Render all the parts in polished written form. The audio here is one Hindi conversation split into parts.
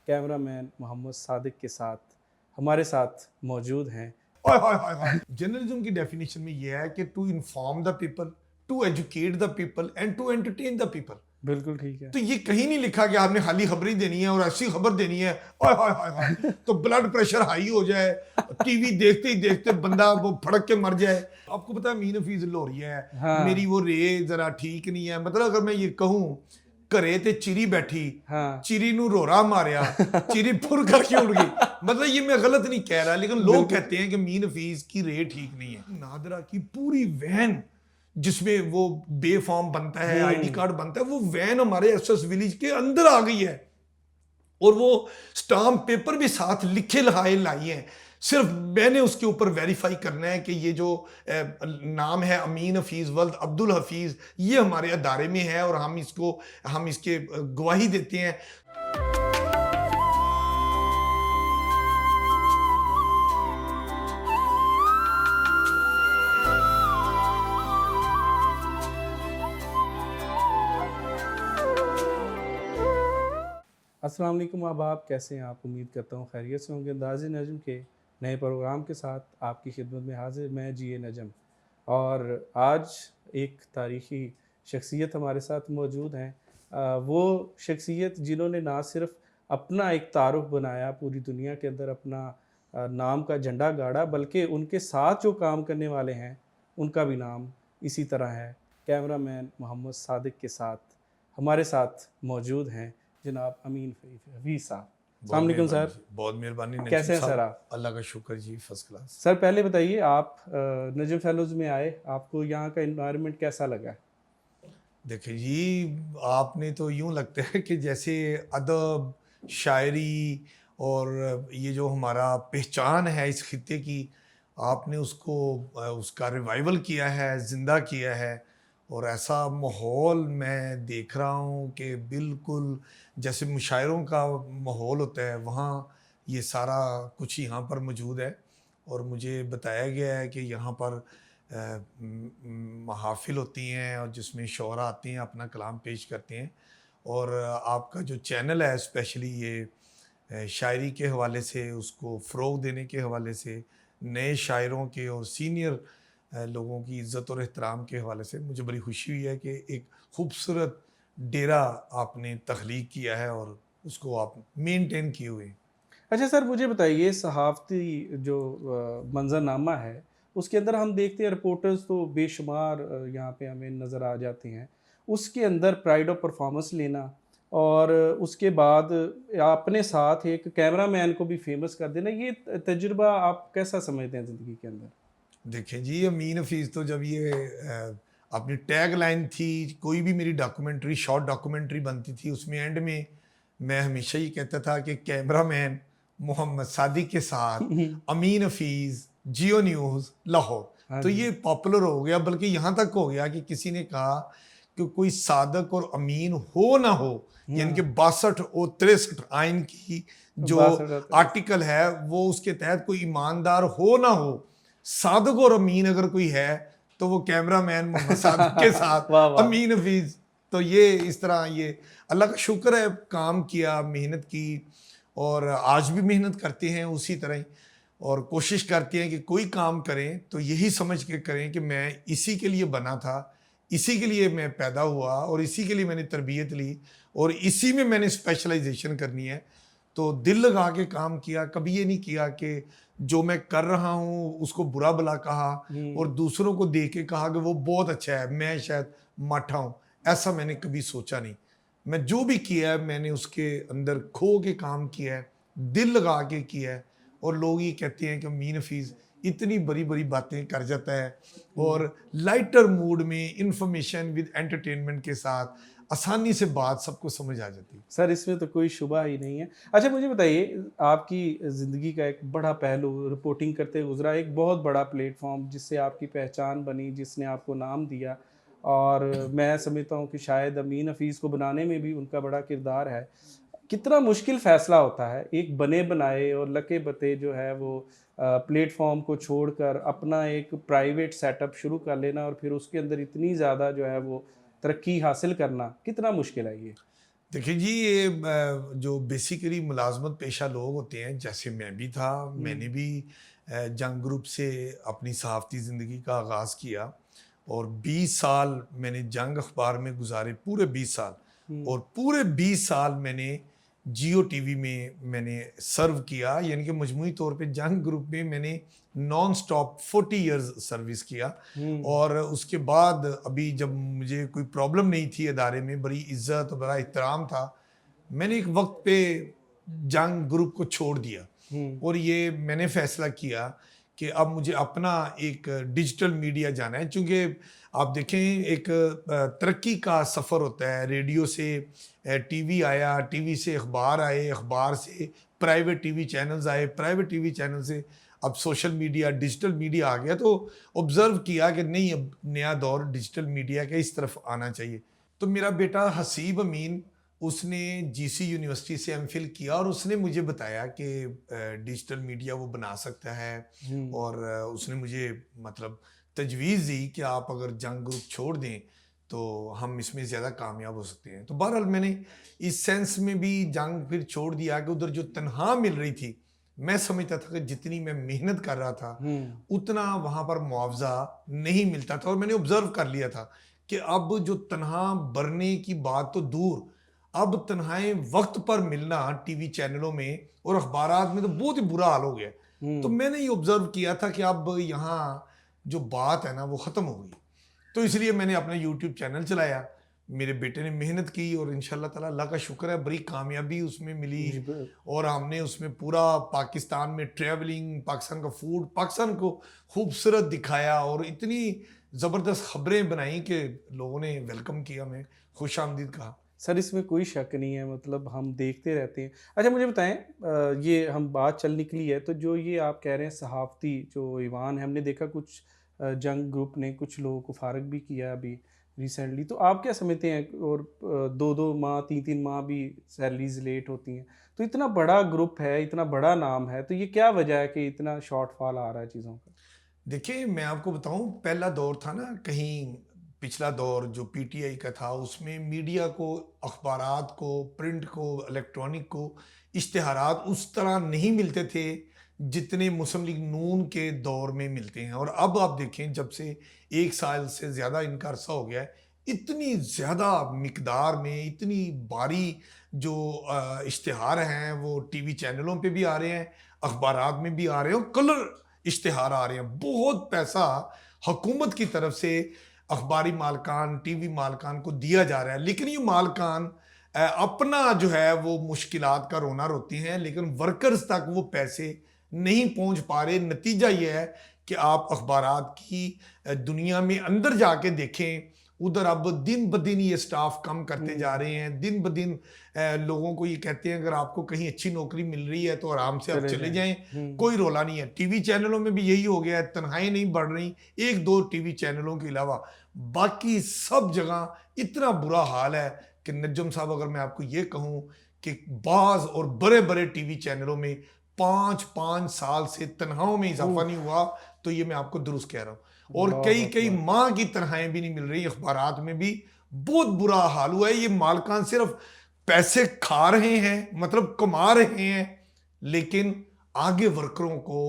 कैमरामैन मोहम्मद सादिक के साथ हमारे साथ मौजूद हैं। हाय हाय हाय हाय जर्नलिज्म की डेफिनेशन में यह है कि to inform the people, to educate the people and to entertain the people. बिल्कुल ठीक है। तो ये कहीं नहीं लिखा कि आपने खाली खबर ही देनी है और ऐसी खबर देनी है हाय हाय हाय हाय तो ब्लड प्रेशर हाई हो जाए, टीवी देखते ही देखते बंदा वो फड़क के मर जाए। आपको पता है मीन हफीज लाहौरी है, मेरी हाँ वो रे जरा ठीक नहीं है। मतलब अगर मैं ये कहूँ घरे ते चिरी बैठी, हाँ चिरी नू रोरा मारिया, चिरी फुर करके उड़ गई। मतलब ये मैं गलत नहीं कह रहा, लेकिन लोग बिल्कुल। कहते हैं कि मीन हफीज की रे ठीक नहीं है। नादरा की पूरी वैन जिसमें वो बे फॉर्म बनता है, आईडी कार्ड बनता है, वो वैन हमारे एसएस विलेज के अंदर आ गई है और वो स्टाम्प पेपर भी साथ लिखे लगाए लाई हैं। सिर्फ मैंने उसके ऊपर वेरीफाई करना है कि ये जो नाम है अमीन हफीज वल्द अब्दुल हफीज, ये हमारे अदारे में है और हम इसके गवाही देते हैं। अस्सलाम वालेकुम अहबाब, कैसे हैं आप? उम्मीद करता हूँ खैरियत से होंगे। अंदाज़े नजम के नए प्रोग्राम के साथ आपकी खिदमत में हाजिर मैं जी नजम। और आज एक तारीख़ी शख्सियत हमारे साथ मौजूद हैं। वो शख्सियत जिन्होंने ना सिर्फ अपना एक तारुफ बनाया, पूरी दुनिया के अंदर अपना नाम का झंडा गाड़ा, बल्कि उनके साथ जो काम करने वाले हैं उनका भी नाम इसी तरह है। कैमरामैन मोहम्मद सादिक के साथ हमारे साथ मौजूद हैं जनाब अमीन हफीज़ साहब। अस्सलाम वालेकुम सर। बहुत मेहरबानी नजीब कैसे हैं साहब। सर आप? अल्लाह का शुक्र जी, फर्स्ट क्लास। सर पहले बताइए, आप नजम फेलोज़ में आए, आपको यहाँ का इन्वायरमेंट कैसा लगा? देखिए जी, आपने तो यूं लगता है कि जैसे अदब, शायरी और ये जो हमारा पहचान है इस खित्ते की, आपने उसको उसका रिवाइवल किया है, ज़िंदा किया है। और ऐसा माहौल मैं देख रहा हूँ कि बिल्कुल जैसे मुशायरों का माहौल होता है, वहाँ ये सारा कुछ यहाँ पर मौजूद है। और मुझे बताया गया है कि यहाँ पर महाफिल होती हैं और जिसमें शोरा आते हैं, अपना कलाम पेश करते हैं। और आपका जो चैनल है स्पेशली ये शायरी के हवाले से, उसको फ़रोग़ देने के हवाले से, नए शायरों के और सीनियर लोगों की इज़्ज़त और एहतराम के हवाले से मुझे बड़ी खुशी हुई है कि एक खूबसूरत डेरा आपने तख्लीक किया है और उसको आप मेंटेन किए हुए हैं। अच्छा सर, मुझे बताइए, सहाफ़ती जो मंज़रनामा है, उसके अंदर हम देखते हैं रिपोर्टर्स तो बेशुमार यहाँ पे हमें नज़र आ जाते हैं। उसके अंदर प्राइड ऑफ परफॉर्मेंस लेना और उसके बाद अपने साथ एक कैमरामैन को भी फ़ेमस कर देना, ये तजुर्बा आप कैसा समझते हैं ज़िंदगी के अंदर? देखें जी, अमीन हफीज़ तो जब ये अपनी टैग लाइन थी, कोई भी मेरी डॉक्यूमेंट्री, शॉर्ट डॉक्यूमेंट्री बनती थी, उसमें एंड में मैं हमेशा ही कहता था कि कैमरामैन मोहम्मद सादिक के साथ अमीन हफीज़, जियो न्यूज़, लाहौर। हाँ तो जी। ये पॉपुलर हो गया, बल्कि यहाँ तक हो गया कि किसी ने कहा कि कोई सादक और अमीन हो ना हो, यानी कि हाँ, 62 और 63 आइन की जो 62 आर्टिकल है, वो उसके तहत कोई ईमानदार हो ना हो, सादक और अमीन अगर कोई है तो वो कैमरामैन मोहम्मद सादिक के साथ वाह, वाह! अमीन हफीज। तो ये इस तरह, ये अल्लाह का शुक्र है, काम किया, मेहनत की और आज भी मेहनत करते हैं उसी तरह ही। और कोशिश करते हैं कि कोई काम करें तो यही समझ के करें कि मैं इसी के लिए बना था, इसी के लिए मैं पैदा हुआ और इसी के लिए मैंने तरबियत ली और इसी में मैंने स्पेशलाइजेशन करनी है। तो दिल लगा के काम किया, कभी ये नहीं किया कि जो मैं कर रहा हूँ उसको बुरा भला कहा और हुँ। दूसरों को देख के कहा कि वो बहुत अच्छा है, मैं शायद माठा हूँ। ऐसा मैंने कभी सोचा नहीं। मैं जो भी किया है मैंने उसके अंदर खो के काम किया है, दिल लगा के किया है। और लोग ये कहते हैं कि मीन हफीज़ इतनी बड़ी बड़ी बातें कर जाता है हुँ। और लाइटर मूड में इंफॉर्मेशन विद एंटरटेनमेंट के साथ आसानी से बात सबको समझ आ जाती है। सर इसमें तो कोई शुबा ही नहीं है। अच्छा मुझे बताइए, आपकी ज़िंदगी का एक बड़ा पहलू रिपोर्टिंग करते गुज़रा, एक बहुत बड़ा प्लेटफ़ॉर्म जिससे आपकी पहचान बनी, जिसने आपको नाम दिया, और मैं समझता हूँ कि शायद अमीन हफ़ीज़ को बनाने में भी उनका बड़ा किरदार है। कितना मुश्किल फ़ैसला होता है एक बने-बनाए और लके-बते जो है वो प्लेटफ़ॉर्म को छोड़कर अपना एक प्राइवेट सेटअप शुरू कर लेना और फिर उसके अंदर इतनी ज़्यादा जो है वो तरक्की हासिल करना, कितना मुश्किल है ये? देखिए जी, ये जो बेसिकली मुलाजमत पेशा लोग होते हैं, जैसे मैं भी था, मैंने भी जंग ग्रुप से अपनी सहाफ़ती ज़िंदगी का आगाज़ किया और 20 साल मैंने जंग अखबार में गुजारे, पूरे 20 साल। हुँ, और पूरे 20 साल मैंने जियो टीवी में मैंने सर्व किया, यानी कि मजमूई तौर पे जंग ग्रुप में मैंने नॉन स्टॉप 40 इयर्स सर्विस किया। हुँ, और उसके बाद अभी जब मुझे कोई प्रॉब्लम नहीं थी अदारे में, बड़ी इज्जत और बड़ा एहतराम था, मैंने एक वक्त पे जंग ग्रुप को छोड़ दिया। हुँ, और ये मैंने फैसला किया कि अब मुझे अपना एक डिजिटल मीडिया जाना है, क्योंकि आप देखें एक तरक्की का सफ़र होता है। रेडियो से टीवी आया, टीवी से अखबार आए, अखबार से प्राइवेट टीवी चैनल्स आए, प्राइवेट टीवी चैनल से अब सोशल मीडिया, डिजिटल मीडिया आ गया। तो ऑब्ज़र्व किया कि नहीं, अब नया दौर डिजिटल मीडिया के इस तरफ आना चाहिए। तो मेरा बेटा हसीब अमीन, उसने जीसी यूनिवर्सिटी से एमफिल किया और उसने मुझे बताया कि डिजिटल मीडिया वो बना सकता है। हुँ, और उसने मुझे मतलब तजवीज़ दी कि आप अगर जंग ग्रुप छोड़ दें तो हम इसमें ज़्यादा कामयाब हो सकते हैं। तो बहरहाल मैंने इस सेंस में भी जंग फिर छोड़ दिया कि उधर जो तनख्वाह मिल रही थी, मैं समझता था कि जितनी मैं मेहनत कर रहा था हुँ, उतना वहाँ पर मुआवजा नहीं मिलता था। और मैंने ऑब्ज़र्व कर लिया था कि अब जो तनख्वाह बढ़ने की बात तो दूर, अब तनख्वाहें वक्त पर मिलना टीवी चैनलों में और अखबारात में तो बहुत ही बुरा हाल हो गया। तो हुँ। मैंने ये ऑब्ज़र्व किया था कि अब यहाँ जो बात है ना वो ख़त्म हो गई। तो इसलिए मैंने अपना यूट्यूब चैनल चलाया। मेरे बेटे ने मेहनत की और इंशाल्लाह ताला अल्लाह का शुक्र है बड़ी कामयाबी उसमें मिली। जी, ब और हमने उसमें पूरा पाकिस्तान में ट्रैवलिंग, पाकिस्तान का फूड, पाकिस्तान को खूबसूरत दिखाया और इतनी ज़बरदस्त खबरें बनाई कि लोगों ने वेलकम किया, हमें खुशामदीद कहा। सर इसमें कोई शक नहीं है मतलब हम देखते रहते हैं। अच्छा मुझे बताएँ ये हम बात चल निकली है तो जो ये आप कह रहे हैं सहाफ़ती जो ईवान है हमने देखा कुछ जंग ग्रुप ने कुछ लोगों को फ़ारिग भी किया अभी रिसेंटली। तो आप क्या समझते हैं और 2-2 माह 3-3 माह भी सैलरीज़ लेट होती हैं। तो इतना बड़ा ग्रुप है, इतना बड़ा नाम है, तो ये क्या वजह है कि इतना शॉर्टफॉल आ रहा है चीज़ों का? देखिए, मैं आपको बताऊँ, पहला दौर था ना, कहीं पिछला दौर जो पीटीआई का था, उसमें मीडिया को, अखबारात को, प्रिंट को, इलेक्ट्रॉनिक को, इश्तिहारात उस तरह नहीं मिलते थे, जितने मुस्लिम लीग नून के दौर में मिलते हैं। और अब आप देखें, जब से 1 साल से ज़्यादा इनका अरसा हो गया है, इतनी ज़्यादा मिकदार में, इतनी भारी जो इश्तिहार हैं, वो टीवी चैनलों पे भी आ रहे हैं, अखबारात में भी आ रहे हैं और कलर इश्तिहार आ रहे हैं। बहुत पैसा हुकूमत की तरफ से अखबारी मालकान, टीवी मालकान को दिया जा रहा है, लेकिन ये मालकान अपना जो है वो मुश्किलात का रोना रोती हैं, लेकिन वर्कर्स तक वो पैसे नहीं पहुंच पा रहे। नतीजा ये है कि आप अखबारात की दुनिया में अंदर जाके देखें, उधर अब दिन ब दिन ये स्टाफ कम करते जा हुँ, रहे हैं। दिन ब दिन लोगों को ये कहते हैं, अगर आपको कहीं अच्छी नौकरी मिल रही है तो आराम से आप चले चले जाएँ। जाएं, हुँ, कोई रोला नहीं है। टीवी चैनलों में भी यही हो गया है, तनख्वाहें नहीं बढ़ रही, 1-2 टीवी चैनलों के अलावा बाकी सब जगह इतना बुरा हाल है कि नज्जम साहब, अगर मैं आपको ये कहूँ कि बाज़ और बड़े-बड़े टीवी चैनलों में 5-5 साल से तनख्वाहों में इज़ाफ़ा नहीं उफ़! हुआ, तो ये मैं आपको दुरुस्त कह रहा हूँ। और अल्लाहु कई-कई अकबर! माह की तनख्वाहें भी नहीं मिल रही, अखबारात में भी बहुत बुरा हाल हुआ है। ये मालकान सिर्फ़ पैसे खा रहे हैं, मतलब कमा रहे हैं, लेकिन आगे वर्करों को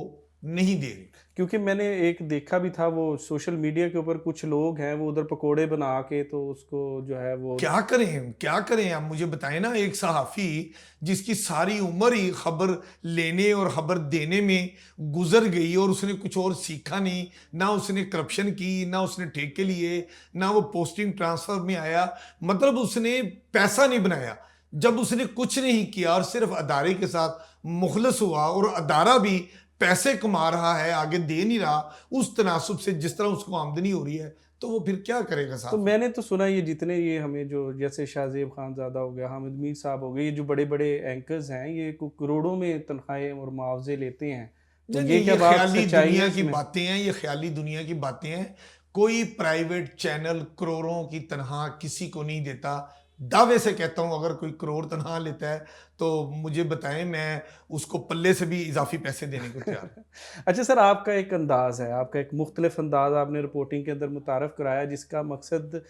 नहीं दे रहे। क्योंकि मैंने एक देखा भी था वो सोशल मीडिया के ऊपर कुछ लोग हैं वो उधर पकोड़े बना के तो उसको जो है वो क्या करें, क्या करें? आप मुझे बताएं ना, एक सहाफ़ी जिसकी सारी उम्र ही खबर लेने और खबर देने में गुजर गई और उसने कुछ और सीखा नहीं, ना उसने करप्शन की, ना उसने ठेके लिए, ना वो पोस्टिंग ट्रांसफर में आया, मतलब उसने पैसा नहीं बनाया। जब उसने कुछ नहीं किया और सिर्फ अदारे के साथ मुखलस हुआ और अदारा भी पैसे कमा रहा है, आगे दे नहीं रहा उस तनासुब से जिस तरह उसको आमदनी हो रही है, तो वो फिर क्या करेगा तो सहाफ़ी? मैंने तो सुना ये जितने ये हमें जो जैसे शाहज़ेब खानज़ादा हो गया, हामिद मीर साहब हो गए, ये जो बड़े-बड़े एंकर्स हैं ये करोड़ों में तनख्वाहें और मुआवजे लेते हैं। तो नहीं ये नहीं, क्या ये बात ख्याली सच्चाई है दुनिया की इसमें? बातें हैं, ये ख्याली दुनिया की बातें हैं। कोई प्राइवेट चैनल करोड़ों की तनख्वाह किसी को नहीं देता। दावे से कहता हूं अगर कोई करोड़ तनख्वाह लेता है तो मुझे बताएं, मैं उसको पल्ले से भी इजाफी पैसे देने को तैयार हूं। अच्छा सर, आपका एक अंदाज़ है, आपका एक मुख्तलिफ अंदाज़ आपने रिपोर्टिंग के अंदर मुतारफ़ कराया, जिसका मकसद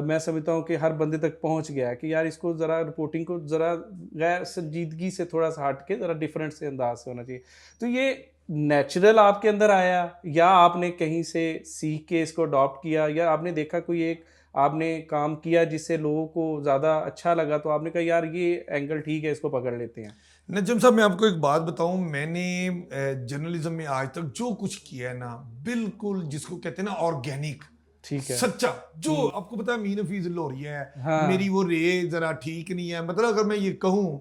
मैं समझता हूँ कि हर बंदे तक पहुँच गया है कि यार इसको ज़रा रिपोर्टिंग को ज़रा गैर संजीदगी से थोड़ा सा हट के ज़रा डिफरेंट से अंदाज से होना चाहिए। तो ये नेचुरल आपके अंदर आया, या आपने कहीं से सीख के इसको अडॉप्ट किया, या आपने देखा कोई एक आपने काम किया जिससे लोगों को ज़्यादा अच्छा लगा तो आपने कहा यार ये एंगल ठीक है, इसको पकड़ लेते हैं? नजम साहब, मैं आपको एक बात बताऊं, मैंने जर्नलिज्म में आज तक जो कुछ किया है ना, बिल्कुल जिसको कहते हैं ना ऑर्गेनिक, ठीक है। सच्चा। जो आपको पता है मीन हफीज लाहौरी है, हाँ, मेरी वो रे जरा ठीक नहीं है, मतलब अगर मैं ये कहूं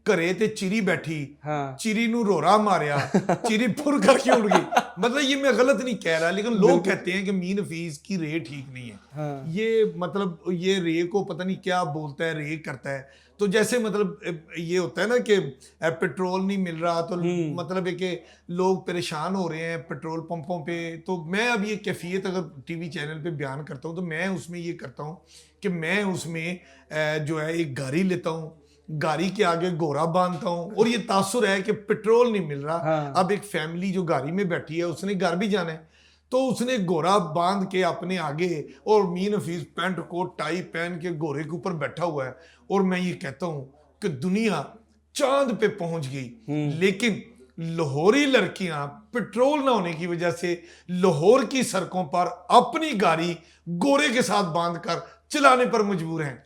घरे ते चिरी बैठी, हाँ। चिरी नू रोरा मारिया, चिरी फुर करके उड़ गई, मतलब ये मैं गलत नहीं कह रहा, लेकिन लोग कहते हैं कि मीन हफीज की रे ठीक नहीं है। हाँ। ये मतलब ये रे को पता नहीं क्या बोलता है, रे करता है। तो जैसे मतलब ये होता है ना कि पेट्रोल नहीं मिल रहा, तो मतलब है कि लोग परेशान हो रहे हैं पेट्रोल पंपों पे। तो मैं अब ये कैफियत अगर टीवी चैनल पे बयान करता हूँ तो मैं उसमें ये करता हूँ कि मैं उसमें जो है एक गाड़ी लेता हूँ, गाड़ी के आगे घोड़ा बांधता हूँ, और ये तासुर है कि पेट्रोल नहीं मिल रहा। हाँ। अब एक फैमिली जो गाड़ी में बैठी है उसने घर भी जाना है, तो उसने घोड़ा बांध के अपने आगे, और मीन हफीज पैंट कोट टाई पहन के घोड़े के ऊपर बैठा हुआ है, और मैं ये कहता हूं कि दुनिया चांद पे पहुंच गई, लेकिन लाहौरी लड़कियां पेट्रोल ना होने की वजह से लाहौर की सड़कों पर अपनी गाड़ी घोड़े के साथ बांधकर चलाने पर मजबूर हैं।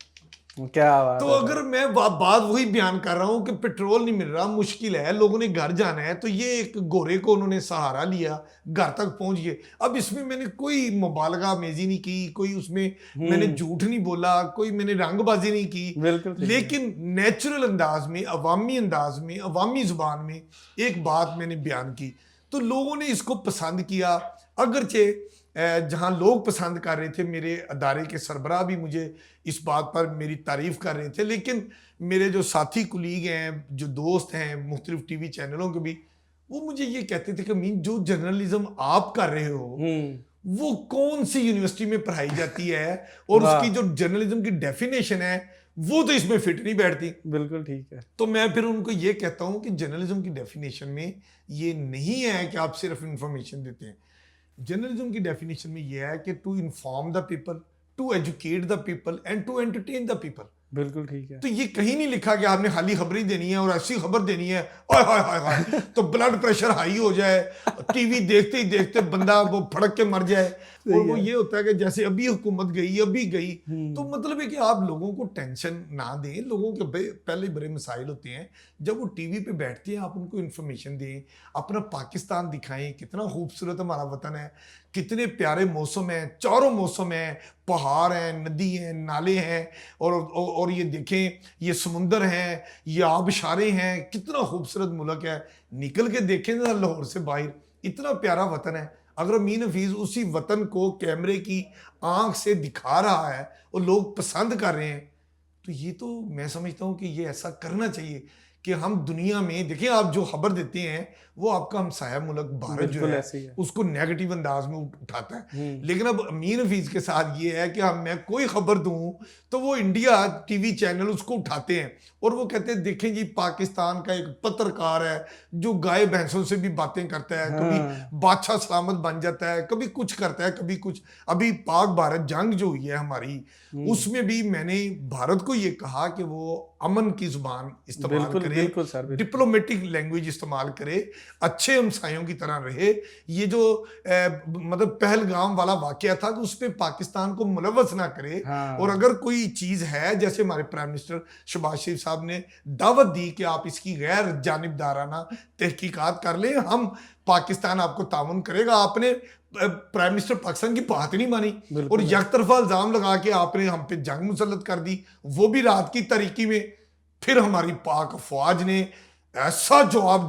क्या बात तो है अगर मैं बात वही बयान कर रहा हूं कि पेट्रोल नहीं मिल रहा, मुश्किल है, लोगों ने घर जाना है, तो ये एक घोड़े को उन्होंने सहारा लिया, घर तक पहुंच गए। अब इसमें मैंने कोई मुबालगा अमेजी नहीं की, कोई उसमें मैंने झूठ नहीं बोला, कोई मैंने रंगबाजी नहीं की, बिल्कुल ठीक है। लेकिन नेचुरल अंदाज में, अवामी अवामी जुबान में एक बात मैंने बयान की, तो लोगों ने इसको पसंद किया। अगरचे जहां लोग पसंद कर रहे थे, मेरे अदारे के सरबराह भी मुझे इस बात पर मेरी तारीफ कर रहे थे, लेकिन मेरे जो साथी कुलीग हैं, जो दोस्त हैं मुख्तलिफ टीवी चैनलों के भी, वो मुझे ये कहते थे कि मीन जो जर्नलिज्म आप कर रहे हो वो कौन सी यूनिवर्सिटी में पढ़ाई जाती है, और उसकी जो जर्नलिज्म की डेफिनेशन है वो तो इसमें फिट नहीं बैठती। बिल्कुल ठीक है। तो मैं फिर उनको ये कहता हूं कि जर्नलिज्म की डेफिनेशन में ये नहीं है कि आप सिर्फ इंफॉर्मेशन देते हैं। जर्नलिज्म की डेफिनेशन में यह है कि to inform the people, to educate the people and to entertain the people. बिल्कुल ठीक है। तो ये कहीं नहीं लिखा कि आपने खाली खबरें देनी है और ऐसी खबर देनी है ओए हाय हाय हाय तो ब्लड प्रेशर हाई हो जाए, टीवी देखते ही देखते बंदा वो फड़क के मर जाए, और वो ये होता है कि जैसे अभी हुकूमत गई अभी गई। तो मतलब है कि आप लोगों को टेंशन ना दें, लोगों के पहले बड़े मसाइल होते हैं, जब वो टीवी पे बैठते हैं आप उनको इन्फॉर्मेशन दें, अपना पाकिस्तान दिखाएं, कितना खूबसूरत हमारा वतन है, कितने प्यारे मौसम है, चारों मौसम है, पहाड़ हैं, नदी हैं, नाले हैं, और ये देखें ये समुंदर हैं, ये आबशारें हैं, कितना खूबसूरत मुल्क है। निकल के देखें ना लाहौर से बाहर, इतना प्यारा वतन है। अगर मीन हफीज उसी वतन को कैमरे की आंख से दिखा रहा है और लोग पसंद कर रहे हैं, तो ये तो मैं समझता हूं कि ये ऐसा करना चाहिए कि हम दुनिया में देखिए, आप जो खबर देते हैं वो आपका हमसाया मुल्क भारत जो है उसको नेगेटिव अंदाज में उठाता है, लेकिन अब मीन हफीज के साथ ये है कि मैं कोई खबर दूं तो वो इंडिया टीवी चैनल उसको उठाते हैं और वो कहते हैं देखें जी पाकिस्तान का एक पत्रकार है जो गाय भैंसों से भी बातें करता है, कभी बादशाह सलामत बन जाता है, कभी कुछ करता है, कभी कुछ। अभी पाक भारत जंग जो हुई है हमारी, उसमें भी मैंने भारत को ये कहा कि वो अमन की जुबान इस्तेमाल करे, डिप्लोमेटिक लैंग्वेज इस्तेमाल करे, अच्छे हमसायों की तरह रहे। ये जो मतलब पहलगाम वाला वाकया था कि उसमें पाकिस्तान को मुलव्वस ना करे। और अगर कोई चीज है, जैसे हमारे प्राइम मिनिस्टर शहबाज शरीफ साहब ने दावत दी कि आप इसकी गैर जानिबदाराना तहकीकात कर लें, हम पाकिस्तान आपको ताउन करेगा। आपने प्राइम मिनिस्टर पाकिस्तान की बात नहीं मानी और यकतरफा इल्जाम लगा के आपने हम पे जंग मुसल्लत कर दी, वो भी रात की तारीकी में। फिर हमारी पाक फौज ने ऐसा जवाब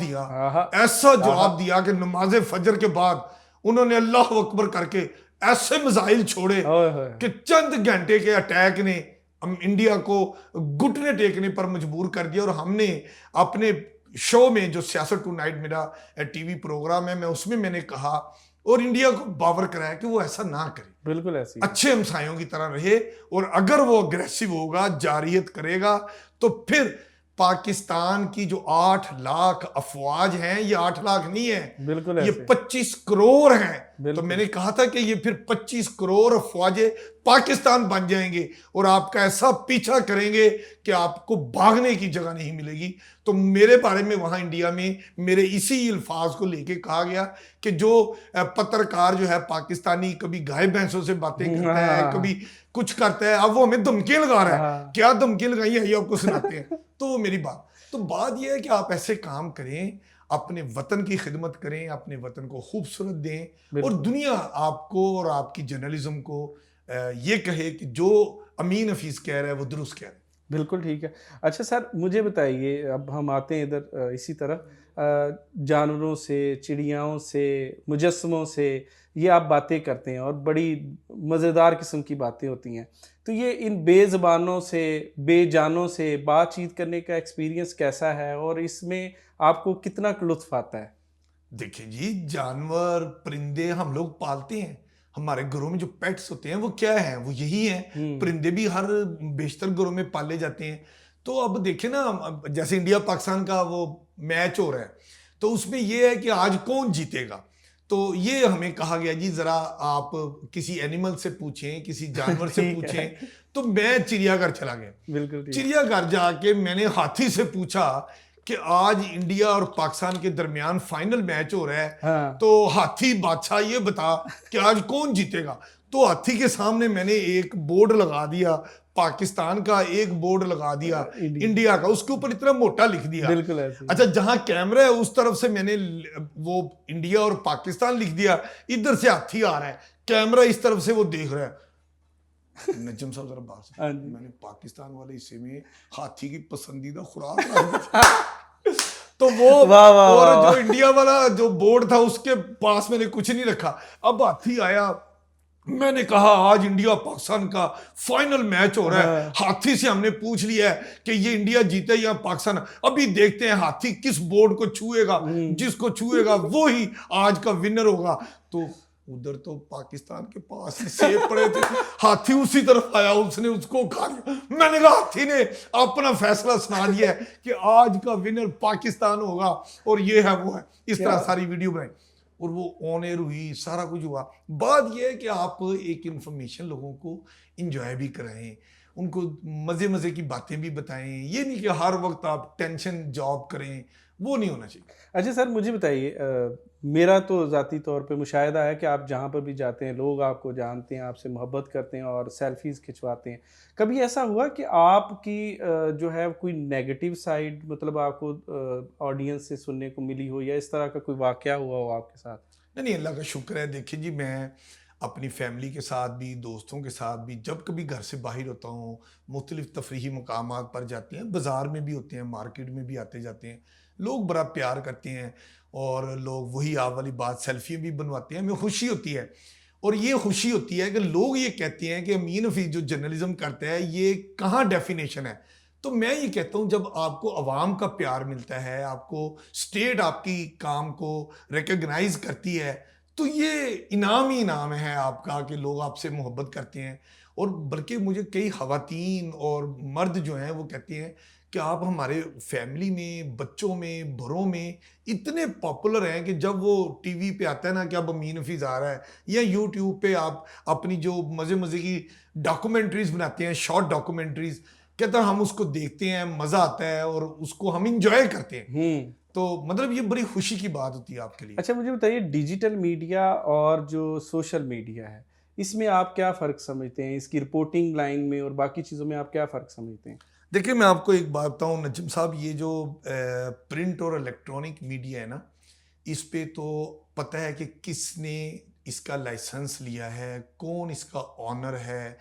दिया कि नमाज फजर के बाद उन्होंने अल्लाह अकबर करके ऐसे मिसाइल छोड़े कि चंद घंटे के अटैक ने इंडिया को घुटने टेकने पर मजबूर कर दिया। और हमने अपने शो में, जो सियासत टू नाइट मेरा टीवी प्रोग्राम है, मैं उसमें मैंने कहा और इंडिया को बावर कराया कि वो ऐसा ना करे, बिल्कुल ऐसी है। अच्छे हमसायों की तरह रहे, और अगर वो अग्रेसिव होगा, जारियत करेगा, तो फिर पाकिस्तान की जो 8 लाख अफवाज हैं, ये 8 लाख नहीं है, बिल्कुल ये ऐसे 25 करोड़ हैं। तो बिल्कुल। मैंने कहा था कि ये फिर 25 करोड़ अफवाजे पाकिस्तान बन जाएंगे और आपका ऐसा पीछा करेंगे कि आपको भागने की जगह नहीं मिलेगी। तो मेरे बारे में वहां इंडिया में मेरे इसी अल्फाज को लेके कहा गया कि जो पत्रकार जो है पाकिस्तानी, कभी गाय भैंसों से बातें करता है, कभी कुछ करता है, अब वो हमें धमकियां लगा रहा है। हाँ। क्या धमकी लगाई है, ये आपको सुनाते हैं। तो वो मेरी बात, तो बात ये है कि आप ऐसे काम करें, अपने वतन की खिदमत करें, अपने वतन को खूबसूरत दें, और बिल्कुल दुनिया आपको और आपकी जर्नलिज्म को ये कहे कि जो अमीन हफीज कह रहा है वो दुरुस्त कह रहा है। बिल्कुल ठीक है। अच्छा सर, मुझे बताइए, अब हम आते हैं इधर इसी तरफ, जानवरों से, चिड़ियाओं से, मुजस्समों से ये आप बातें करते हैं और बड़ी मज़ेदार किस्म की बातें होती हैं। तो ये इन बेज़ुबानों से, बेजानों से बातचीत करने का एक्सपीरियंस कैसा है और इसमें आपको कितना लुत्फ़ आता है? देखिए जी, जानवर परिंदे हम लोग पालते हैं, हमारे घरों में जो पेट्स होते हैं वो क्या है, वो यही है। हुँ। परिंदे भी हर बेशतर घरों में पाले जाते हैं। तो अब देखिए ना, अब जैसे इंडिया पाकिस्तान का वो मैच हो रहा है, तो उसमें ये है कि आज कौन जीतेगा। तो ये हमें कहा गया जी जरा आप किसी एनिमल से पूछें, किसी जानवर से ठीक है। पूछें। तो मैं चिड़ियाघर चला गया। बिल्कुल ठीक। चिड़ियाघर जाके मैंने हाथी से पूछा कि आज इंडिया और पाकिस्तान के दरमियान फाइनल मैच हो रहा है, हाँ। तो हाथी बादशाह ये बता कि आज कौन जीतेगा। तो हाथी के सामने मैंने एक बोर्ड लगा दिया पाकिस्तान का, एक बोर्ड लगा दिया इंडिया का, उसके ऊपर इतना मोटा लिख दिया। बिल्कुल ऐसे ही। अच्छा, जहां कैमरा है उस तरफ से मैंने वो इंडिया और पाकिस्तान लिख दिया, इधर से हाथी आ रहा है, कैमरा इस तरफ से वो देख रहा है। नजम साहब जरा बात हाँ सुनिए। जी। मैंने पाकिस्तान वाले हिस्से में हाथी की पसंदीदा खुराक तो वो, वाह, वाह, और वाह, जो वाह। इंडिया वाला जो बोर्ड था उसके पास मैंने कुछ नहीं रखा। अब हाथी आया, मैंने कहा आज इंडिया पाकिस्तान का फाइनल मैच हो रहा है। हाँ। हाथी से हमने पूछ लिया है कि ये इंडिया जीते या पाकिस्तान, अभी देखते हैं हाथी किस बोर्ड को छुएगा, जिसको छुएगा वो ही आज का विनर होगा। तो उधर तो पाकिस्तान के पास ही सेब पड़े थे, हाथी उसी तरफ आया, उसने उसको खा लिया। मैंने कहा हाथी ने अपना फैसला सुना दिया है कि आज का विनर पाकिस्तान होगा, और ये है वो है। इस तरह सारी वीडियो बनाई और वो ऑन एयर हुई, सारा कुछ हुआ। बात यह है कि आप एक इंफॉर्मेशन लोगों को इंजॉय भी कराएं, उनको मजे मजे की बातें भी बताएं। ये नहीं कि हर वक्त आप टेंशन जॉब करें, वो नहीं होना चाहिए। अच्छा सर, मुझे बताइए, मेरा तो ज़ाती तौर पे मुशाहिदा है कि आप जहाँ पर भी जाते हैं लोग आपको जानते हैं, आपसे मोहब्बत करते हैं और सेल्फीज़ खिंचवाते हैं। कभी ऐसा हुआ कि आपकी जो है कोई नेगेटिव साइड मतलब आपको ऑडियंस से सुनने को मिली हो, या इस तरह का कोई वाक़या हुआ हो आपके साथ? नहीं, अल्लाह का शुक्र है। देखिए जी, मैं अपनी फैमिली के साथ भी, दोस्तों के साथ भी, जब कभी घर से बाहर होता हूँ, मुख्तलिफ तफरीही मकामात पर जाते हैं, बाज़ार में भी होते हैं, मार्केट में भी आते जाते हैं, लोग बड़ा प्यार करते हैं, और लोग वही आप वाली बात सेल्फी भी बनवाते हैं, हमें खुशी होती है। और ये खुशी होती है कि लोग ये कहते हैं कि अमीन हफीज़ जो जर्नलिज्म करता है ये कहाँ डेफिनेशन है। तो मैं ये कहता हूँ, जब आपको अवाम का प्यार मिलता है, आपको स्टेट आपकी काम को रिकग्नाइज करती है, तो ये इनाम ही इनाम है आपका कि लोग आपसे मोहब्बत करते हैं। और बल्कि मुझे कई ख़वातीन और मर्द जो हैं वो कहते हैं कि आप हमारे फैमिली में, बच्चों में, बड़ों में इतने पॉपुलर हैं कि जब वो टीवी पे आता है ना कि अब अमीन हफीज़ आ रहा है, या यूट्यूब पे आप अपनी जो मज़े मज़े की डॉक्यूमेंट्रीज बनाते हैं, शॉर्ट डॉक्यूमेंट्रीज, कहता है हम उसको देखते हैं, मज़ा आता है और उसको हम इंजॉय करते हैं। हुँ। तो मतलब ये बड़ी खुशी की बात होती है आपके लिए। अच्छा, मुझे बताइए, डिजिटल मीडिया और जो सोशल मीडिया है, इसमें आप क्या फ़र्क समझते हैं? इसकी रिपोर्टिंग लाइन में और बाकी चीज़ों में आप क्या फ़र्क समझते हैं? देखिए, मैं आपको एक बात बताऊं नजम साहब, ये जो प्रिंट और इलेक्ट्रॉनिक मीडिया है ना, इस पे तो पता है कि किसने इसका लाइसेंस लिया है, कौन इसका ऑनर है,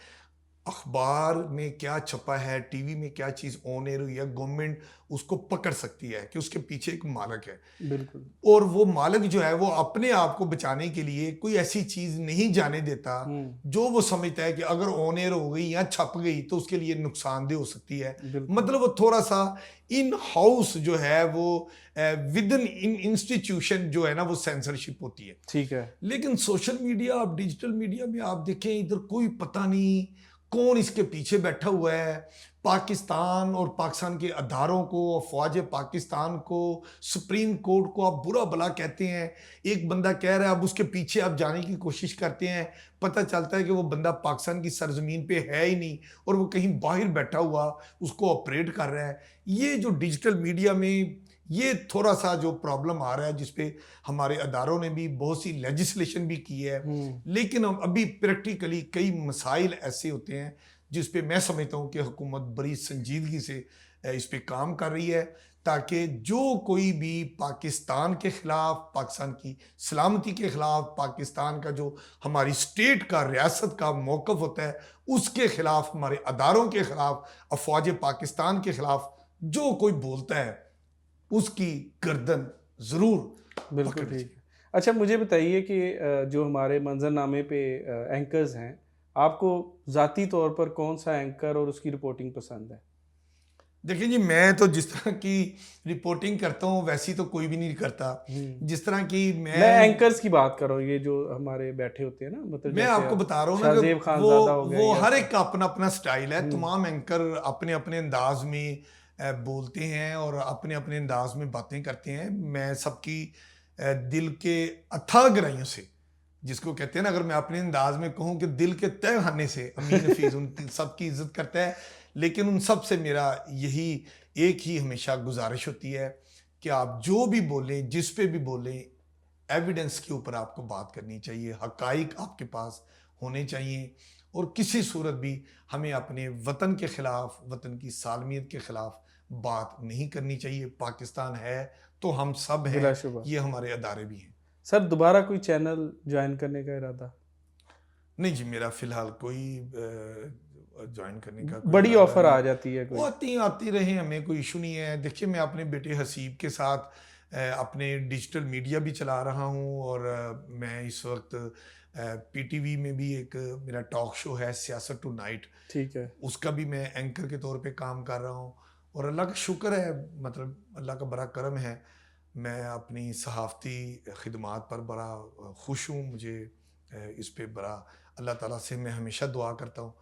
अखबार में क्या छपा है, टीवी में क्या चीज़ ऑन एयर हुई है, गवर्नमेंट उसको पकड़ सकती है कि उसके पीछे एक मालिक है। बिल्कुल। और वो मालिक जो है वो अपने आप को बचाने के लिए कोई ऐसी चीज़ नहीं जाने देता हुँ, जो वो समझता है कि अगर ऑन एयर हो गई या छप गई तो उसके लिए नुकसानदेह हो सकती है। बिल्कुल। मतलब वो थोड़ा सा इन हाउस जो है वो विद इन इंस्टीट्यूशन जो है ना वो सेंसरशिप होती है। ठीक है। लेकिन सोशल मीडिया, आप डिजिटल मीडिया में आप देखें, इधर कोई पता नहीं कौन इसके पीछे बैठा हुआ है। पाकिस्तान और पाकिस्तान के अदारों को, अफवाज पाकिस्तान को, सुप्रीम कोर्ट को आप बुरा भला कहते हैं। एक बंदा कह रहा है, अब उसके पीछे आप जाने की कोशिश करते हैं, पता चलता है कि वो बंदा पाकिस्तान की सरजमीन पे है ही नहीं और वो कहीं बाहर बैठा हुआ उसको ऑपरेट कर रहा है। ये जो डिजिटल मीडिया में ये थोड़ा सा जो प्रॉब्लम आ रहा है, जिसपे हमारे अदारों ने भी बहुत सी लेजिस्लेशन भी की है, हुँ, लेकिन अभी प्रैक्टिकली कई मसाइल ऐसे होते हैं जिस पे मैं समझता हूँ कि हुकूमत बड़ी संजीदगी से इस पे काम कर रही है, ताकि जो कोई भी पाकिस्तान के खिलाफ, पाकिस्तान की सलामती के खिलाफ, पाकिस्तान का जो हमारी स्टेट का, रियासत का मौक़िफ़ होता है, उसके खिलाफ, हमारे अदारों के खिलाफ, अफवाज पाकिस्तान के खिलाफ जो कोई बोलता है उसकी गर्दन ज़रूर बिल्कुल पकड़नी ठीक चाहिए। है। अच्छा मुझे बताइए कि जो हमारे मंज़रनामे पे एंकर्स हैं, आपको ज़ाती तौर पर कौन-सा एंकर और उसकी रिपोर्टिंग पसंद है? देखिए जी, मैं तो जिस तरह की रिपोर्टिंग करता हूँ वैसी तो कोई भी नहीं करता। हुँ। जिस तरह की मैं एंकर्स की बात कर रहा हूँ, ये जो हमारे बैठे होते हैं ना, मतलब मैं जैसे आपको अब बता रहा हूँ ना कि शाहज़ेब वो खानज़ादा हो गए वो या हर एक का अपना अपना स्टाइल है। हुँ, तमाम एंकर अपने अपने अंदाज में बोलते हैं और अपने अपने अंदाज में बातें करते हैं। मैं सबकी दिल के अथाह गहराइयों से, जिसको कहते हैं ना, अगर मैं अपने अंदाज में कहूँ कि दिल के तह खाने से अमीन हफीज़ उन सबकी इज्जत करता है। लेकिन उन सब से मेरा यही एक ही हमेशा गुजारिश होती है कि आप जो भी बोलें, जिस पे भी बोलें, एविडेंस के ऊपर आपको बात करनी चाहिए, हकाइक आपके पास होने चाहिए और किसी सूरत भी हमें अपने वतन के खिलाफ, वतन की सालमियत के खिलाफ बात नहीं करनी चाहिए। पाकिस्तान है तो हम सब हैं, बिलाशुबा। ये हमारे अदारे भी हैं। सर दोबारा कोई चैनल जॉइन करने का इरादा? नहीं जी, मेरा फ़िलहाल कोई जॉइन करने का कोई बड़ी इरादा ऑफ़र नहीं। आ जाती है वो कोई? आती रहे, हमें कोई इशू नहीं है। देखिए, मैं अपने बेटे हसीब के साथ अपने डिजिटल मीडिया भी चला रहा हूँ और मैं इस वक्त पीटीवी में भी एक मेरा टॉक शो है, सियासत टू नाइट, ठीक है। उसका भी मैं एंकर के तौर पे काम कर रहा हूँ। और अल्लाह का शुक्र है, मतलब अल्लाह का बड़ा करम है, मैं अपनी सहाफ़ती खिदमात पर बड़ा खुश हूँ। मुझे इस पे बड़ा अल्लाह ताला से मैं हमेशा दुआ करता हूँ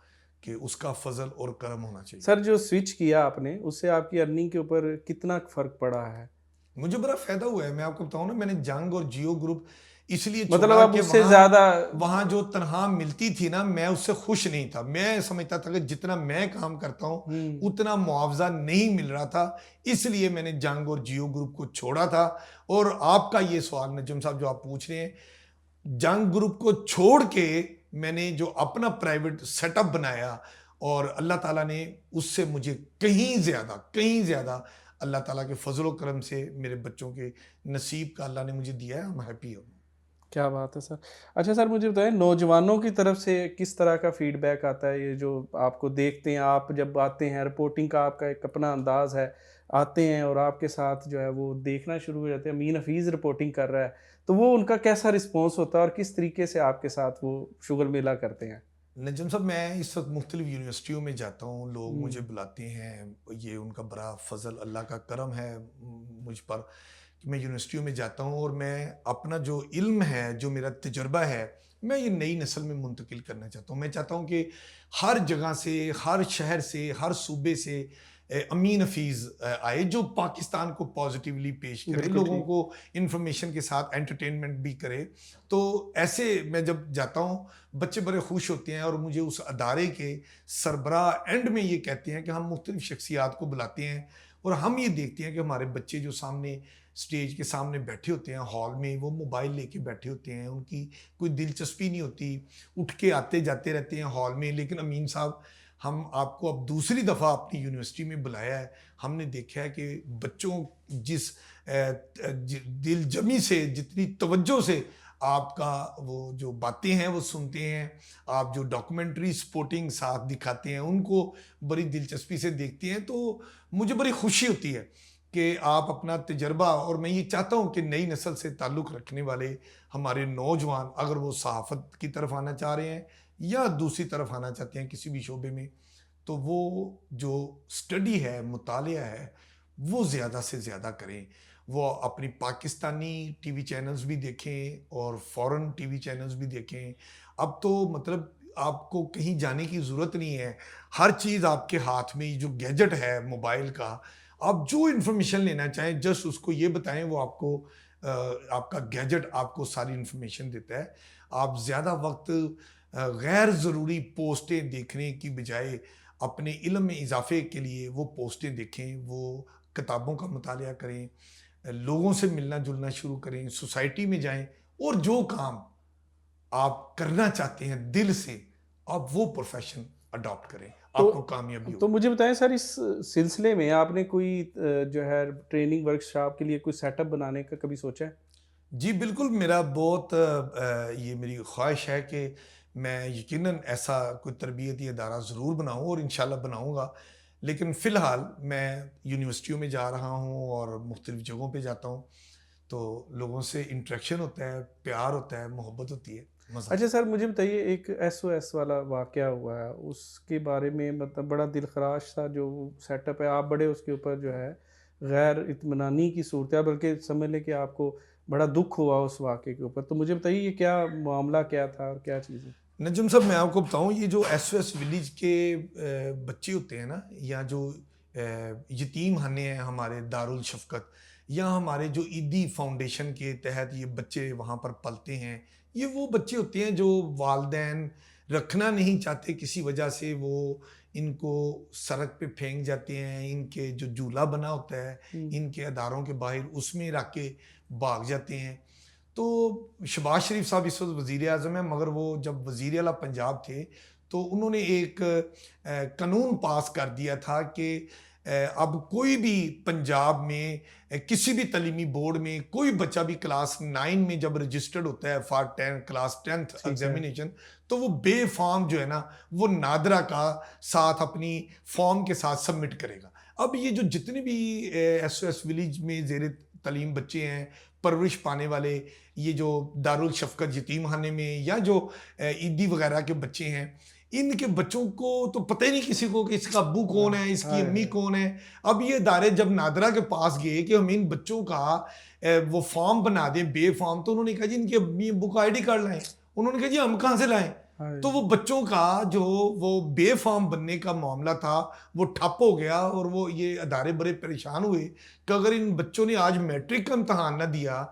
कि उसका फजल और करम होना चाहिए। सर जो स्विच किया आपने, उससे आपकी अर्निंग के ऊपर कितना फ़र्क पड़ा है? मुझे बड़ा फ़ायदा हुआ है। मैं आपको बताऊँ ना, मैंने जंग और जियो ग्रुप इसलिए मतलब छोड़ा अब कि उससे ज़्यादा वहाँ जो तनख़्वाह मिलती थी ना, मैं उससे खुश नहीं था। मैं समझता था कि जितना मैं काम करता हूँ, हुँ, उतना मुआवज़ा नहीं मिल रहा था। इसलिए मैंने जंग और जियो ग्रुप को छोड़ा था। और आपका ये सवाल नजम साहब जो आप पूछ रहे हैं, जंग ग्रुप को छोड़ के मैंने जो अपना प्राइवेट सेटअप बनाया और अल्लाह ताला ने उससे मुझे कहीं ज़्यादा अल्लाह ताला के फजल व करम से मेरे बच्चों के नसीब का अल्लाह ने मुझे दिया है। I'm happy हूँ। क्या बात है सर। अच्छा सर मुझे बताएँ नौजवानों की तरफ से किस तरह का फ़ीडबैक आता है? ये जो आपको देखते हैं, आप जब आते हैं, रिपोर्टिंग का आपका एक अपना अंदाज़ है, आते हैं और आपके साथ जो है वो देखना शुरू हो जाते हैं, अमीन हफ़ीज़ रिपोर्टिंग कर रहा है, तो वो उनका कैसा रिस्पॉन्स होता है और किस तरीके से आपके साथ वो शुगल मेला करते हैं? नजम साहब, मैं इस वक्त मुख्तलिफ यूनिवर्सिटियों में जाता हूँ, लोग मुझे हुँ, बुलाते हैं। ये उनका बड़ा फजल, अल्लाह का करम है मुझ पर कि मैं यूनिवर्सिटियों में जाता हूँ और मैं अपना जो इल्म है, जो मेरा तजुर्बा है, मैं ये नई नस्ल में मुंतकिल करना चाहता हूँ। मैं चाहता हूँ कि हर जगह से, हर शहर से, हर सूबे से अमीन हफीज़ आए जो पाकिस्तान को पॉजिटिवली पेश करे, बिल्कुल लोगों ठीक। को इंफॉर्मेशन के साथ एंटरटेनमेंट भी करे। तो ऐसे मैं जब जाता हूँ, बच्चे बड़े खुश होते हैं और मुझे उस अदारे के सरबराह एंड में ये कहते हैं कि हम मुख्तलिफ शख्सियात को बुलाते हैं और हम ये देखते हैं कि हमारे बच्चे जो सामने स्टेज के सामने बैठे होते हैं, हॉल में, वो मोबाइल लेके बैठे होते हैं, उनकी कोई दिलचस्पी नहीं होती, उठ के आते जाते रहते हैं हॉल में। लेकिन अमीन साहब, हम आपको अब दूसरी दफ़ा अपनी यूनिवर्सिटी में बुलाया है। हमने देखा है कि बच्चों जिस दिल जमी से, जितनी तवज्जो से आपका वो जो बातें हैं वो सुनते हैं, आप जो डॉक्यूमेंट्री स्पोर्टिंग साथ दिखाते हैं उनको बड़ी दिलचस्पी से देखते हैं, तो मुझे बड़ी खुशी होती है कि आप अपना तजर्बा, और मैं ये चाहता हूँ कि नई नस्ल से ताल्लुक़ रखने वाले हमारे नौजवान अगर वो सहाफ़त की तरफ आना चाह रहे हैं या दूसरी तरफ आना चाहते हैं किसी भी शोबे में, तो वो जो स्टडी है, मुतालिया है, वो ज़्यादा से ज़्यादा करें। वो अपनी पाकिस्तानी टीवी चैनल्स भी देखें और फ़ॉरेन टीवी चैनल्स भी देखें। अब तो मतलब आपको कहीं जाने की ज़रूरत नहीं है, हर चीज़ आपके हाथ में, जो गैजेट है मोबाइल का, आप जो इन्फॉर्मेशन लेना चाहें जस्ट उसको ये बताएं, वो आपको आपका गैजेट आपको सारी इन्फॉर्मेशन देता है। आप ज़्यादा वक्त गैर ज़रूरी पोस्टें देखने की बजाय अपने इल्म में इजाफे के लिए वो पोस्टें देखें, वो किताबों का मुतालिया करें, लोगों से मिलना जुलना शुरू करें, सोसाइटी में जाएं, और जो काम आप करना चाहते हैं दिल से, आप वो प्रोफेशन अडॉप्ट करें, आपको कामयाबी तो होगी। मुझे बताएं सर, इस सिलसिले में आपने कोई जो है ट्रेनिंग वर्कशॉप के लिए कोई सेटअप बनाने का कभी सोचा है? जी बिल्कुल, मेरा बहुत ये मेरी ख्वाहिश है कि मैं यकीनन ऐसा कोई तरबियती इदारा ज़रूर बनाऊँ और इंशाल्लाह बनाऊँगा। लेकिन फ़िलहाल मैं यूनिवर्सिटियों में जा रहा हूँ और मुख्तलिफ़ जगहों पे जाता हूँ, तो लोगों से इंटरेक्शन होता है, प्यार होता है, मोहब्बत होती है, मज़ा अच्छा आता सर, मुझे बताइए, एक एसओएस वाला वाक़या हुआ है, उसके बारे में मतलब बड़ा दिलखराश सा जो सेटअप है, आप बड़े उसके ऊपर जो है गैर इत्मीनानी की सूरत है, बल्कि समझ लें कि आपको बड़ा दुःख हुआ उस वाक़ये के ऊपर। तो मुझे बताइए ये क्या मामला क्या था और क्या चीज़ है? है। नजम साहब, मैं आपको बताऊँ, ये जो एसओएस विलेज के बच्चे होते हैं ना, या जो यतीम खाने हैं हमारे दारुल शफ़क़त, या हमारे जो ईदी फाउंडेशन के तहत ये बच्चे वहाँ पर पलते हैं, ये वो बच्चे होते हैं जो वालिदैन रखना नहीं चाहते, किसी वजह से वो इनको सड़क पे फेंक जाते हैं, इनके जो झूला बना होता है हुँ। इनके अदारों के बाहर, उसमें रख के भाग जाते हैं। तो शहबाज शरीफ साहब इस वक्त वज़ीर आज़म हैं, मगर वो जब वज़ीर आला पंजाब थे तो उन्होंने एक कानून पास कर दिया था कि अब कोई भी पंजाब में किसी भी तलीमी बोर्ड में कोई बच्चा भी क्लास 9 में जब रजिस्टर्ड होता है फॉर 10 क्लास 10th ठीक है। एग्जामिनेशन, तो वो बे फॉर्म जो है ना, वो नादरा का साथ अपनी फॉर्म के साथ सबमिट करेगा। अब ये जो जितने भी एसओएस विलेज में ज़ेर तलीम बच्चे हैं, परवरिश पाने वाले, ये जो दारुल शफ़क़त यतीम खाने में, या जो ईदी वगैरह के बच्चे हैं, इनके बच्चों को तो पता ही नहीं किसी को कि इसका अब्बू कौन है, इसकी हाय अम्मी हाय! कौन है। अब ये इदारे जब नादरा के पास गए कि हम इन बच्चों का वो फॉर्म बना दें, बे फॉर्म, तो उन्होंने कहा जी इनके अम्मी अब्बू का आईडी कार्ड लाएं। उन्होंने कहा जी हम कहाँ से लाएं? हाय! तो वो बच्चों का जो वो बे फॉर्म बनने का मामला था वो ठप हो गया, और वो ये अदारे बड़े परेशान हुए कि अगर इन बच्चों ने आज मैट्रिक का इम्तहान ना दिया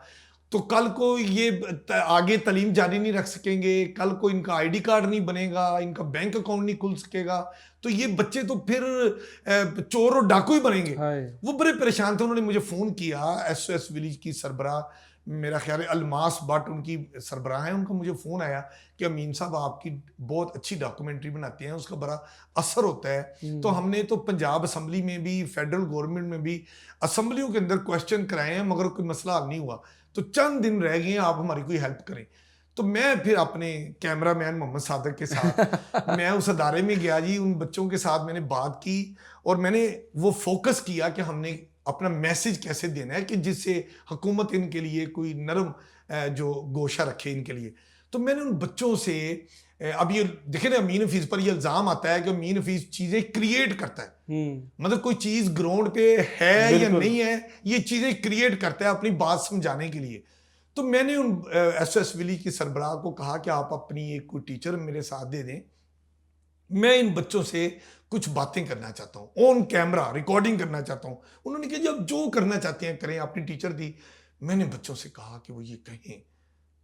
तो कल को ये आगे तालीम जारी नहीं रख सकेंगे, कल को इनका आईडी कार्ड नहीं बनेगा, इनका बैंक अकाउंट नहीं खुल सकेगा, तो ये बच्चे तो फिर चोर और डाकू ही बनेंगे। हाय! वो बड़े परेशान थे। उन्होंने मुझे फ़ोन किया, एसओएस विलेज की सरबराह, मेरा ख्याल है अलमास भट्ट उनकी सरबराह है, उनका मुझे फ़ोन आया कि अमीन साहब आपकी बहुत अच्छी डॉक्यूमेंट्री बनाते हैं, उसका बड़ा असर होता है। तो हुँ। हमने तो पंजाब असम्बली में भी, फेडरल गवर्नमेंट में भी असम्बलियों के अंदर क्वेश्चन कराए हैं, मगर कोई मसला हल नहीं हुआ। तो चंद दिन रह गए हैं, आप हमारी कोई हेल्प करें। तो मैं फिर अपने कैमरा मैन मोहम्मद सादिक के साथ मैं उस अदारे में गया जी, उन बच्चों के साथ मैंने बात की, और मैंने वो फोकस किया कि हमने अपना मैसेज कैसे देना है कि जिससे हुकूमत इनके लिए कोई नरम जो गोशा रखे इनके लिए। तो मैंने उन बच्चों से अब ये देखें ना, अमीन हफीज़ पर ये इल्ज़ाम आता है कि अमीन हफीज़ चीज़ें क्रिएट करता है। हुँ। मतलब कोई चीज़ ग्राउंड पे है या बिल्कुल। नहीं है, ये चीज़ें क्रिएट करता है अपनी बात समझाने के लिए। तो मैंने उन एसओएस विलेज की सरबराह को कहा कि आप अपनी एक कोई टीचर मेरे साथ दे दें, मैं इन बच्चों से कुछ बातें करना चाहता हूँ, ऑन कैमरा रिकॉर्डिंग करना चाहता हूँ। उन्होंने कहा जी आप जो करना चाहते हैं करें, अपनी टीचर थी। मैंने बच्चों से कहा कि वो ये कहें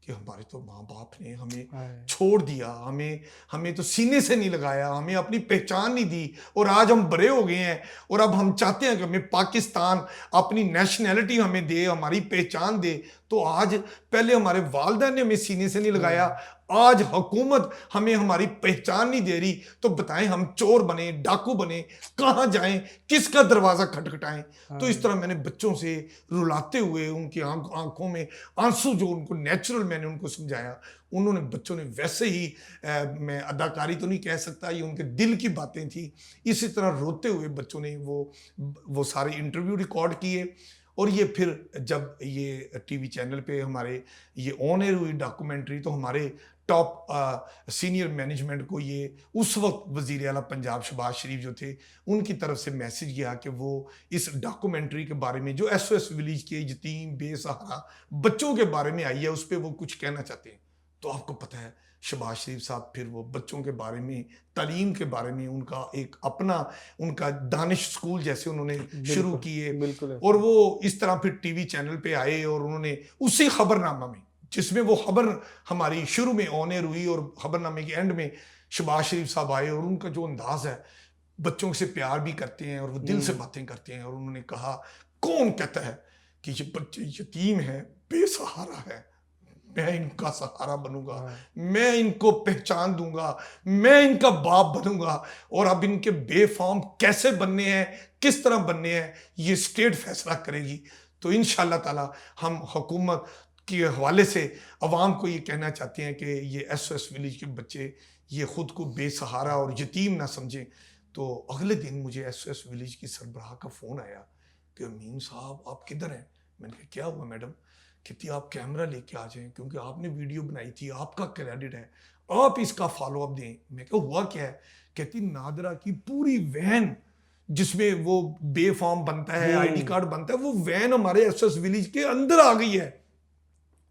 कि हमारे तो माँ बाप ने हमें हाय! छोड़ दिया, हमें हमें तो सीने से नहीं लगाया, हमें अपनी पहचान नहीं दी, और आज हम बड़े हो गए हैं, और अब हम चाहते हैं कि हमें पाकिस्तान अपनी नेशनैलिटी हमें दे, हमारी पहचान दे। तो आज पहले हमारे वालिदैन ने हमें सीने से नहीं लगाया, आज हुकूमत हमें हमारी पहचान नहीं दे रही, तो बताएं हम चोर बने, डाकू बने, कहाँ जाएं, किसका दरवाज़ा खटखटाएं। तो इस तरह मैंने बच्चों से रुलाते हुए उनकी आंखों में आंसू जो उनको नेचुरल मैंने उनको समझाया, उन्होंने बच्चों ने वैसे ही मैं अदाकारी तो नहीं कह सकता, ये उनके दिल की बातें थी। इसी तरह रोते हुए बच्चों ने वो सारे इंटरव्यू रिकॉर्ड किए। और ये फिर जब ये टीवी चैनल पे हमारे ये ऑन एयर हुई डॉक्यूमेंट्री, तो हमारे टॉप सीनियर मैनेजमेंट को ये उस वक्त वज़ीर आला पंजाब शहबाज शरीफ जो थे, उनकी तरफ से मैसेज गया कि वो इस डॉक्यूमेंट्री के बारे में जो SOS विलेज के यतीम बेसहारा बच्चों के बारे में आई है, उस पर वो कुछ कहना चाहते हैं। तो आपको पता है शहबाज शरीफ साहब फिर वो बच्चों के बारे में, तालीम के बारे में उनका एक अपना उनका दानिश स्कूल जैसे उन्होंने शुरू बिल्कुल किए। बिल्कुल और ऐसा। वो इस तरह फिर टीवी चैनल पे आए और उन्होंने उसी खबरनामा में, जिसमें वो खबर हमारी शुरू में ऑन एयर हुई और खबरनामे के एंड में शहबाज शरीफ साहब आए, और उनका जो अंदाज है, बच्चों से प्यार भी करते हैं और वो दिल से बातें करते हैं। और उन्होंने कहा, कौन कहता है कि ये बच्चे यतीम है, बेसहारा है, मैं इनका सहारा बनूंगा, हाँ। मैं इनको पहचान दूंगा, मैं इनका बाप बनूंगा। और अब इनके बेफॉर्म कैसे बनने हैं, किस तरह बनने हैं, ये स्टेट फैसला करेगी। तो इंशाल्लाह ताला हम हुकूमत के हवाले से अवाम को ये कहना चाहते हैं कि ये SOS विलेज के बच्चे ये खुद को बेसहारा और यतीम ना समझें। तो अगले दिन मुझे SOS विलेज की सरबराह का फ़ोन आया कि अमीन साहब आप किधर हैं। मैंने कहा क्या हुआ मैडम। कहती आप कैमरा लेके आ जाएं, क्योंकि आपने वीडियो बनाई थी, आपका क्रेडिट है, आप इसका फॉलो अप दें। मैं कहा हुआ क्या है। कहती नादरा की पूरी वैन जिसमें वो बेफॉर्म बनता है, ID कार्ड बनता है, वो वैन हमारे SOS विलेज के अंदर आ गई है,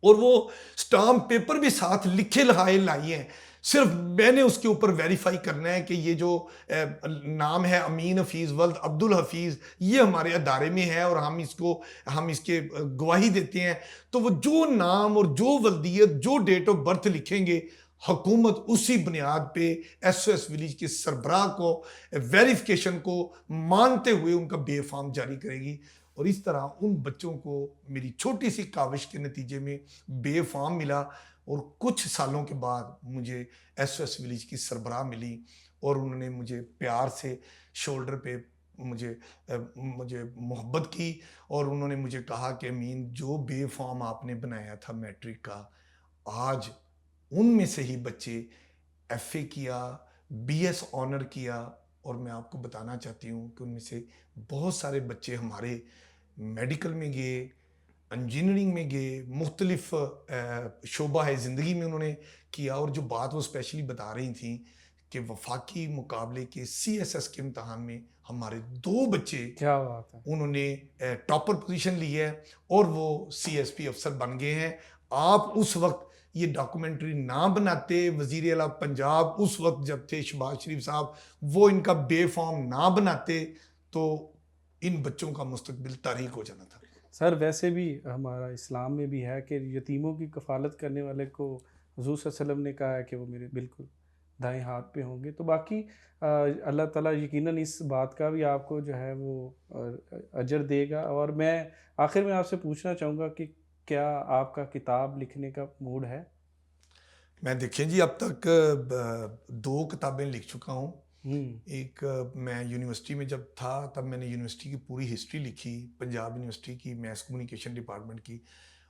और वो स्टाम्प पेपर भी साथ लिखे लहाए लाई हैं। सिर्फ मैंने उसके ऊपर वेरीफाई करना है कि ये जो नाम है अमीन हफीज़ वल्द अब्दुल हफीज़, ये हमारे अदारे में है और हम इसके गवाही देते हैं। तो वो जो नाम और जो वल्दियत, जो डेट ऑफ बर्थ लिखेंगे, हुकूमत उसी बुनियाद पे SOS विलेज के सरबराह को वेरिफिकेशन को मानते हुए उनका बेफाम जारी करेगी। और इस तरह उन बच्चों को मेरी छोटी सी काविश के नतीजे में बेफाम मिला, और कुछ सालों के बाद मुझे SOS विलेज की सरबराह मिली, और उन्होंने मुझे प्यार से शोल्डर पे मुझे मोहब्बत की, और उन्होंने मुझे कहा कि अमीन जो बेफाम आपने बनाया था मैट्रिक का, आज उनमें से ही बच्चे FA किया, BS ऑनर किया। और मैं आपको बताना चाहती हूँ कि उनमें से बहुत सारे बच्चे हमारे मेडिकल में गए, इंजीनियरिंग में गए, मुख्तलिफ शोबा है ज़िंदगी में उन्होंने किया। और जो बात वो स्पेशली बता रही थी कि वफाकी मुकाबले के CSS के इम्तहान में हमारे 2 बच्चे, क्या बात है। उन्होंने टॉपर पोजीशन ली है और वो CSP अफसर बन गए हैं। आप उस वक्त ये डॉक्यूमेंट्री ना बनाते, वज़ीर आला पंजाब उस वक्त जब थे शहबाज शरीफ साहब, वो इनका बेफॉर्म ना बनाते, तो इन बच्चों का मुस्तकबिल तारीक हो जाना था। सर वैसे भी हमारा इस्लाम में भी है कि यतीमों की कफ़ालत करने वाले को हुज़ूर सल्लल्लाहु अलैहि वसल्लम ने कहा है कि वो मेरे बिल्कुल दाएं हाथ पे होंगे। तो बाकी अल्लाह ताला यकीनन इस बात का भी आपको जो है वो अजर देगा। और मैं आखिर में आपसे पूछना चाहूँगा कि क्या आपका किताब लिखने का मूड है? मैं देखें जी अब तक 2 किताबें लिख चुका हूँ। एक मैं यूनिवर्सिटी में जब था तब मैंने यूनिवर्सिटी की पूरी हिस्ट्री लिखी, पंजाब यूनिवर्सिटी की मैस कम्युनिकेशन डिपार्टमेंट की।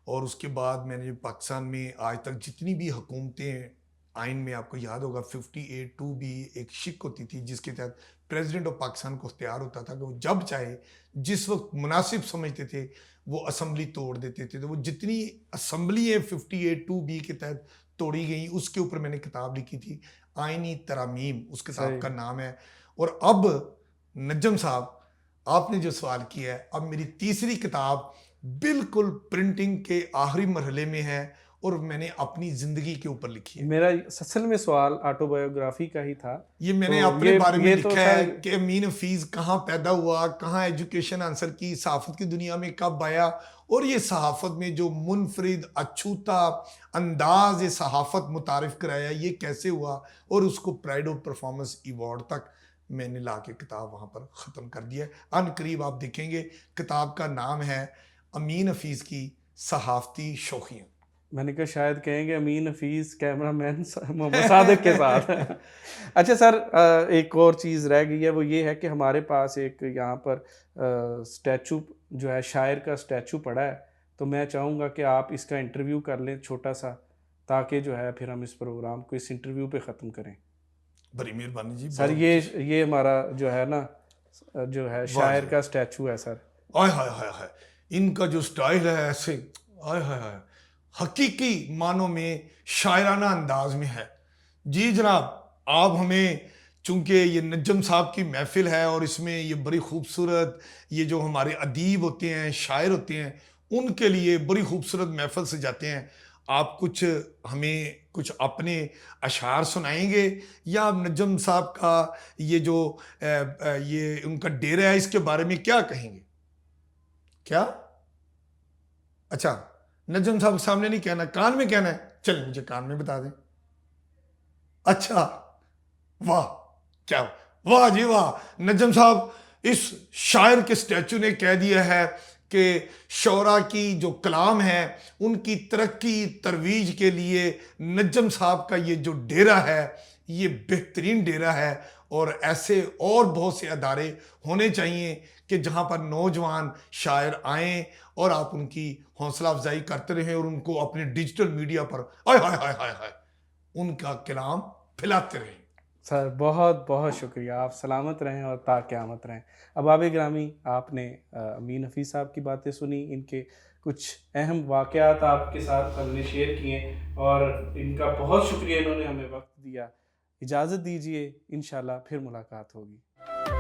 और उसके बाद मैंने पाकिस्तान में आज तक जितनी भी हुकूमतें, आइन में आपको याद होगा 58(2) भी एक शिक होती थी जिसके तहत प्रेसिडेंट ऑफ पाकिस्तान को इख्तियार होता था कि वो जब चाहे जिस वक्त मुनासिब समझते थे वो असम्बली तोड़ देते थे। तो वो जितनी असम्बली है 58(2) के तहत तोड़ी गई, उसके ऊपर मैंने किताब लिखी थी, आइनी तरामीम उस किताब सही। का नाम है। और अब नजम साहब आपने जो सवाल किया है, अब मेरी तीसरी किताब बिल्कुल प्रिंटिंग के आखिरी मरहले में है और मैंने अपनी ज़िंदगी के ऊपर लिखी है। मेरा असल में सवाल ऑटोबायोग्राफी का ही था। ये मैंने तो अपने बारे में ये लिखा तो है सर कि अमीन हफीज़ कहाँ पैदा हुआ, कहाँ एजुकेशन आंसर की, सहाफ़त की दुनिया में कब आया, और ये सहाफ़त में जो मुनफरिद अछूता अंदाज ये सहाफ़त मुतारिफ कराया ये कैसे हुआ, और उसको प्राइड ऑफ परफॉर्मेंस अवार्ड तक मैंने ला के किताब वहाँ पर ख़त्म कर दिया है। अनकरीब आप देखेंगे किताब का नाम है अमीन हफीज़ की सहाफ़ती शौखियाँ। मैंने कहा शायद कहेंगे अमीन हफीज़ कैमरामैन मोहम्मद सादिक के साथ। अच्छा सर, एक और चीज़ रह गई है, वो ये है कि हमारे पास एक यहाँ पर स्टैचू जो है, शायर का स्टैचू पड़ा है, तो मैं चाहूँगा कि आप इसका इंटरव्यू कर लें छोटा सा, ताकि जो है फिर हम इस प्रोग्राम को इस इंटरव्यू पे ख़त्म करें। बड़ी मेहरबानी जी, सर बहुत ये हमारा जो है ना, जो है वाह शायर जी। का स्टैचू है सर। आय हाय हाय हाय, इनका जो स्टाइल है ऐसे, आय हाय हाय, हकीकी मानों में शायराना अंदाज में है। जी जनाब, आप हमें, चूंकि ये नज्म साहब की महफिल है और इसमें ये बड़ी खूबसूरत, ये जो हमारे अदीब होते हैं, शायर होते हैं, उनके लिए बड़ी खूबसूरत महफिल से जाते हैं। आप कुछ हमें कुछ अपने अशार सुनाएंगे, या आप नज्म साहब का ये जो ये उनका डेरा है, इसके बारे में क्या कहेंगे? क्या? अच्छा, नजम साहब के सामने नहीं कहना, कान में कहना है? चल मुझे कान में बता दें। अच्छा, वाह, क्या, वाह जी वाह। नजम साहब, इस शायर के स्टैचू ने कह दिया है कि शोरा की जो कलाम है उनकी तरक्की तरवीज के लिए नजम साहब का ये जो डेरा है ये बेहतरीन डेरा है। और ऐसे और बहुत से अदारे होने चाहिए कि जहाँ पर नौजवान शायर आएँ और आप उनकी हौसला अफजाई करते रहें और उनको अपने डिजिटल मीडिया पर हाय हाय हाय हाय हाय उनका कलाम फैलाते रहें। सर बहुत बहुत शुक्रिया, आप सलामत रहें और ताक़यामत रहें। अहबाब ग्रामी, आपने अमीन हफीज़ साहब की बातें सुनी, इनके कुछ अहम वाक़यात आपके साथ हमने शेयर किए, और इनका बहुत शुक्रिया, इन्होंने हमें वक्त दिया। इजाज़त दीजिए, इंशाल्लाह फिर मुलाकात होगी।